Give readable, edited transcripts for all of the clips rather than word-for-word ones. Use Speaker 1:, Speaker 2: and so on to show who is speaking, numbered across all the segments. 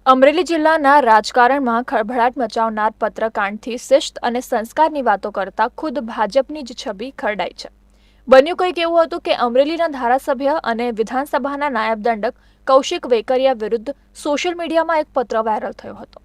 Speaker 1: અમરેલી જિલ્લાના રાજકારણમાં ખળભળાટ મચાવનાર પત્રકાંડથી શિસ્ત અને સંસ્કારની વાતો કરતા ખુદ ભાજપની જ છબી ખરડાઈ છે. બન્યું કંઈક એવું હતું કે અમરેલીના ધારાસભ્ય અને વિધાનસભાના નાયબ દંડક કૌશિક વેકરિયા વિરુદ્ધ સોશિયલ મીડિયામાં એક પત્ર વાયરલ થયો હતો,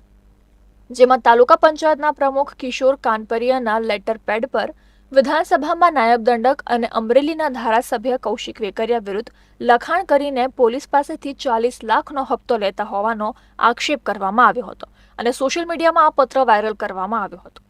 Speaker 1: જેમાં તાલુકા પંચાયતના પ્રમુખ કિશોર કાનપરિયાના લેટર પેડ પર વિધાનસભામાં નાયબ દંડક અને અમરેલીના ધારાસભ્ય કૌશિક વેકરિયા વિરુદ્ધ લખાણ કરીને પોલીસ પાસેથી 40 લાખનો હપ્તો લેતા હોવાનો આક્ષેપ કરવામાં આવ્યો હતો અને સોશિયલ મીડિયામાં આ પત્ર વાયરલ કરવામાં આવ્યો હતો.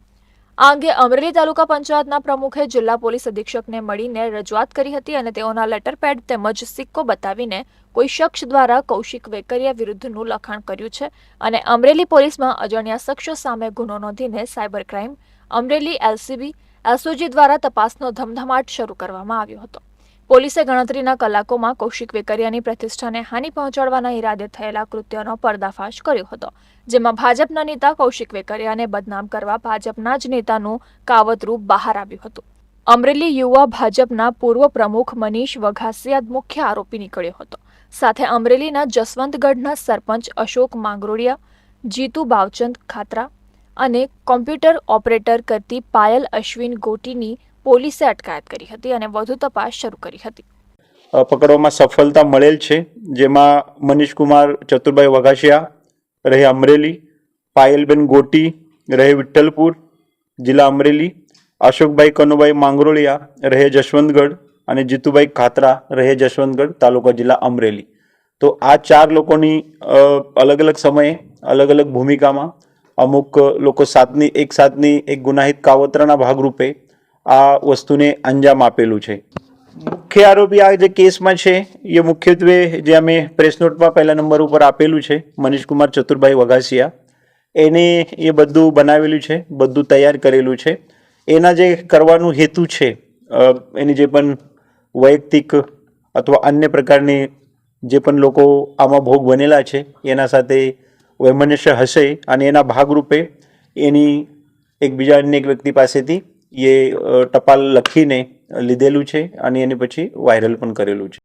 Speaker 1: આ અંગે અમરેલી તાલુકા પંચાયતના પ્રમુખે જિલ્લા પોલીસ અધિક્ષકને મળીને રજૂઆત કરી હતી અને તેઓના લેટર પેડ તેમજ સિક્કો બતાવીને કોઈ શખ્સ દ્વારા કૌશિક વેકરિયા વિરુદ્ધનું લખાણ કર્યું છે અને અમરેલી પોલીસમાં અજાણ્યા શખ્સો સામે ગુનો નોંધીને cyber crime Amreli LCB SOG દ્વારા તપાસનો ધમધમાટ શરૂ કરવામાં આવ્યો હતો. પોલીસે ગણતરીના કલાકોમાં કૌશિક વેકરિયાની પ્રતિષ્ઠાને હાનિ પહોંચાડવાના ઈરાદે થયેલા કૃત્યનો પર્દાફાશ કર્યો હતો, જેમાં ભાજપના નેતા કૌશિક વેકરિયાને બદનામ કરવા ભાજપના જ નેતાનું કાવતરું બહાર આવ્યું હતું. અમરેલી યુવા ભાજપના પૂર્વ પ્રમુખ મનીષ વઘાસિયા મુખ્ય આરોપી નીકળ્યો હતો. સાથે અમરેલીના જસવંતગઢના સરપંચ અશોક માંગરોળિયા, જીતુ બાવચંદ ખાતરા અને કોમ્પ્યુટર ઓપરેટર કરતી પાયલ અશ્વિન ગોટીની પોલીસે અટકાયત કરી હતી અને વધુ તપાસ શરૂ કરી હતી.
Speaker 2: પકડવામાં સફળતા મળેલ છે, જેમાં મનીષકુમાર ચતુરભાઈ વઘાસિયા રહે અમરેલી, પાયલબેન ગોટી રહે વિઠ્ઠલપુર જિલ્લા અમરેલી, અશોકભાઈ કનુભાઈ માંગરોળિયા રહે જશવંતગઢ અને જીતુભાઈ ખાતરા રહે જશવંતગઢ તાલુકા જિલ્લા અમરેલી. તો આ 4 લોકોની અલગ અલગ સમયે અલગ અલગ ભૂમિકામાં અમુક લોકો એક સાથની એક ગુનાહિત કાવતરાના ભાગરૂપે આ વસ્તુને અંજામ આપેલું છે. મુખ્ય આરોપી આ જે કેસમાં છે એ મુખ્યત્વે જે અમે પ્રેસ નોટમાં પહેલા નંબર ઉપર આપેલું છે, મનીષકુમાર ચતુરભાઈ વઘાસિયા, એને એ બધું બનાવેલું છે, બધું તૈયાર કરેલું છે. એના જે કરવાનું હેતુ છે, એની જે પણ વૈયક્તિક અથવા અન્ય પ્રકારની જે પણ લોકો આમાં ભોગ બનેલા છે એના સાથે વૈમનસ્ય હશે અને એના ભાગરૂપે એની એકબીજા અન્ય એક વ્યક્તિ પાસેથી એ ટપાલ લખીને લીધેલું છે અને એને પછી વાયરલ પણ કરેલું છે.